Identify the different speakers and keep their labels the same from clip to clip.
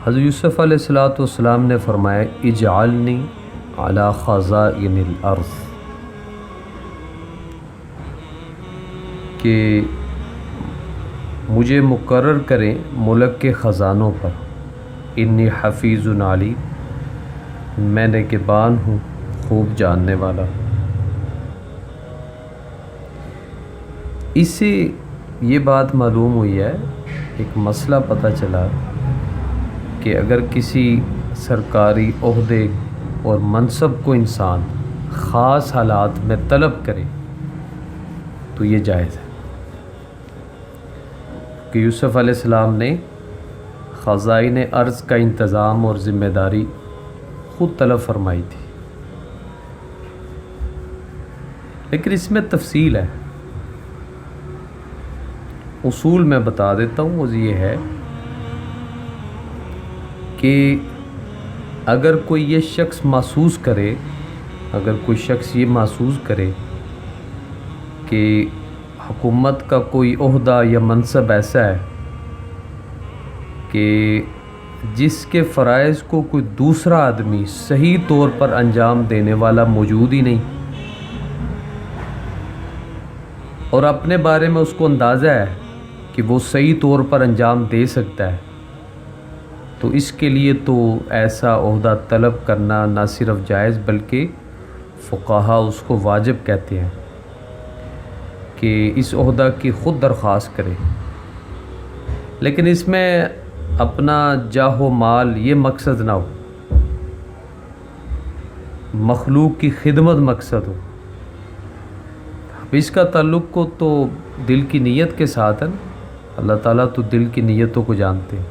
Speaker 1: حضرت یوسف علیہ السلام نے فرمایا اجعلنی علی خزائن الارض، کہ مجھے مقرر کریں ملک کے خزانوں پر، انی حفیظ علیم، میں نگہبان ہوں، خوب جاننے والا۔ اس سے یہ بات معلوم ہوئی ہے، ایک مسئلہ پتہ چلا کہ اگر کسی سرکاری عہدے اور منصب کو انسان خاص حالات میں طلب کرے تو یہ جائز ہے، کہ یوسف علیہ السلام نے خزائن ارض کا انتظام اور ذمہ داری خود طلب فرمائی تھی، لیکن اس میں تفصیل ہے، اصول میں بتا دیتا ہوں۔ وہ یہ ہے کہ اگر کوئی یہ شخص محسوس کرے، اگر کوئی شخص یہ محسوس کرے کہ حکومت کا کوئی عہدہ یا منصب ایسا ہے کہ جس کے فرائض کو کوئی دوسرا آدمی صحیح طور پر انجام دینے والا موجود ہی نہیں، اور اپنے بارے میں اس کو اندازہ ہے کہ وہ صحیح طور پر انجام دے سکتا ہے، تو اس کے لیے تو ایسا عہدہ طلب کرنا نہ صرف جائز بلکہ فقہا اس کو واجب کہتے ہیں کہ اس عہدہ کی خود درخواست کرے۔ لیکن اس میں اپنا جاہ و مال یہ مقصد نہ ہو، مخلوق کی خدمت مقصد ہو۔ اس کا تعلق کو تو دل کی نیت کے ساتھ ہے نا، اللہ تعالیٰ تو دل کی نیتوں کو جانتے ہیں۔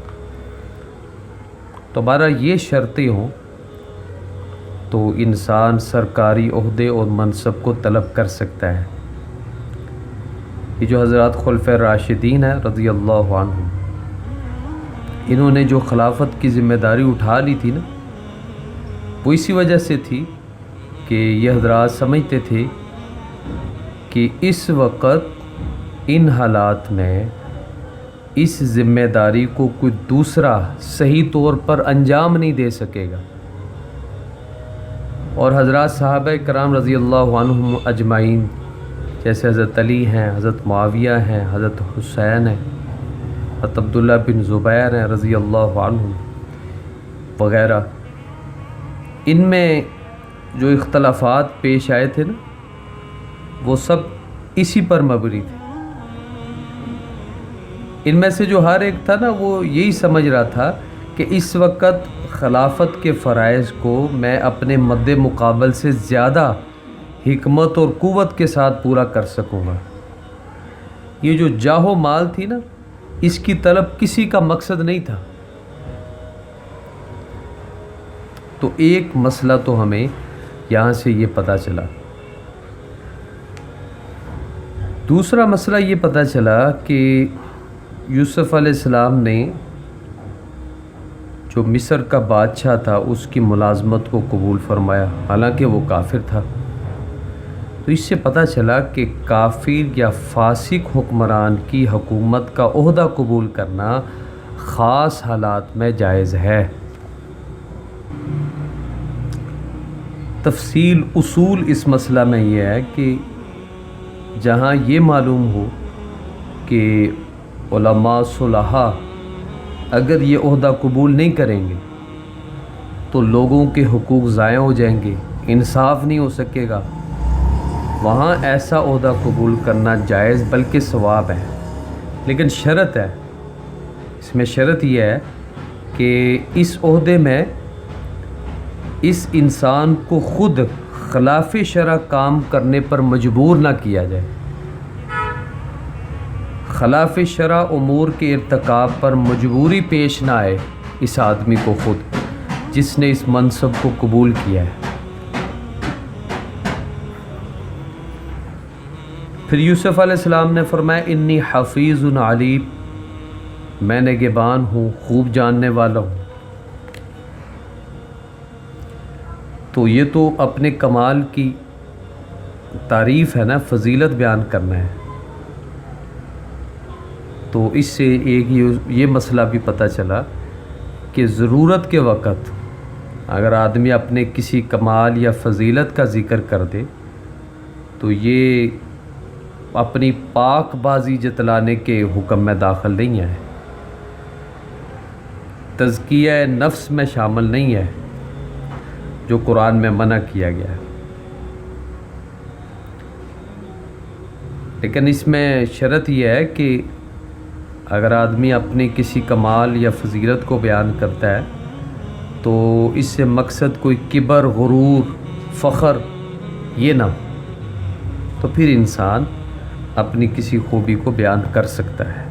Speaker 1: تو ہمارا یہ شرطیں ہوں تو انسان سرکاری عہدے اور منصب کو طلب کر سکتا ہے۔ یہ جو حضرات خلفائے راشدین ہیں رضی اللہ عنہم، انہوں نے جو خلافت کی ذمہ داری اٹھا لی تھی نا، وہ اسی وجہ سے تھی کہ یہ حضرات سمجھتے تھے کہ اس وقت ان حالات میں اس ذمہ داری کو کوئی دوسرا صحیح طور پر انجام نہیں دے سکے گا، اور حضرات صحابہ کرام رضی اللہ عنہم اجمعین، جیسے حضرت علی ہیں، حضرت معاویہ ہیں، حضرت حسین ہیں، حضرت عبداللہ بن زبیر ہیں رضی اللہ عنہم وغیرہ، ان میں جو اختلافات پیش آئے تھے نا، وہ سب اسی پر مبنی تھے۔ ان میں سے جو ہر ایک تھا نا، وہ یہی سمجھ رہا تھا کہ اس وقت خلافت کے فرائض کو میں اپنے مد مقابل سے زیادہ حکمت اور قوت کے ساتھ پورا کر سکوں گا۔ یہ جو جاہ و مال تھی نا، اس کی طلب کسی کا مقصد نہیں تھا۔ تو ایک مسئلہ تو ہمیں یہاں سے یہ پتہ چلا۔ دوسرا مسئلہ یہ پتہ چلا کہ یوسف علیہ السلام نے جو مصر کا بادشاہ تھا اس کی ملازمت کو قبول فرمایا، حالانکہ وہ کافر تھا۔ تو اس سے پتہ چلا کہ کافر یا فاسق حکمران کی حکومت کا عہدہ قبول کرنا خاص حالات میں جائز ہے۔ تفصیل اصول اس مسئلہ میں یہ ہے کہ جہاں یہ معلوم ہو کہ علماء صلحاء اگر یہ عہدہ قبول نہیں کریں گے تو لوگوں کے حقوق ضائع ہو جائیں گے، انصاف نہیں ہو سکے گا، وہاں ایسا عہدہ قبول کرنا جائز بلکہ ثواب ہے۔ لیکن شرط ہے، اس میں شرط یہ ہے کہ اس عہدے میں اس انسان کو خود خلاف شرع کام کرنے پر مجبور نہ کیا جائے، خلاف شرع امور کے ارتکاب پر مجبوری پیش نہ آئے اس آدمی کو خود جس نے اس منصب کو قبول کیا ہے۔ پھر یوسف علیہ السلام نے فرمایا انی حفیظ علیم، میں نگہبان ہوں، خوب جاننے والا ہوں۔ تو یہ تو اپنے کمال کی تعریف ہے نا، فضیلت بیان کرنا ہے۔ تو اس سے ایک یہ مسئلہ بھی پتہ چلا کہ ضرورت کے وقت اگر آدمی اپنے کسی کمال یا فضیلت کا ذکر کر دے تو یہ اپنی پاک بازی جتلانے کے حکم میں داخل نہیں ہے، تزکیہ نفس میں شامل نہیں ہے جو قرآن میں منع کیا گیا ہے۔ لیکن اس میں شرط یہ ہے کہ اگر آدمی اپنی کسی کمال یا فضیلت کو بیان کرتا ہے تو اس سے مقصد کوئی کبر، غرور، فخر یہ نہ ہو، تو پھر انسان اپنی کسی خوبی کو بیان کر سکتا ہے۔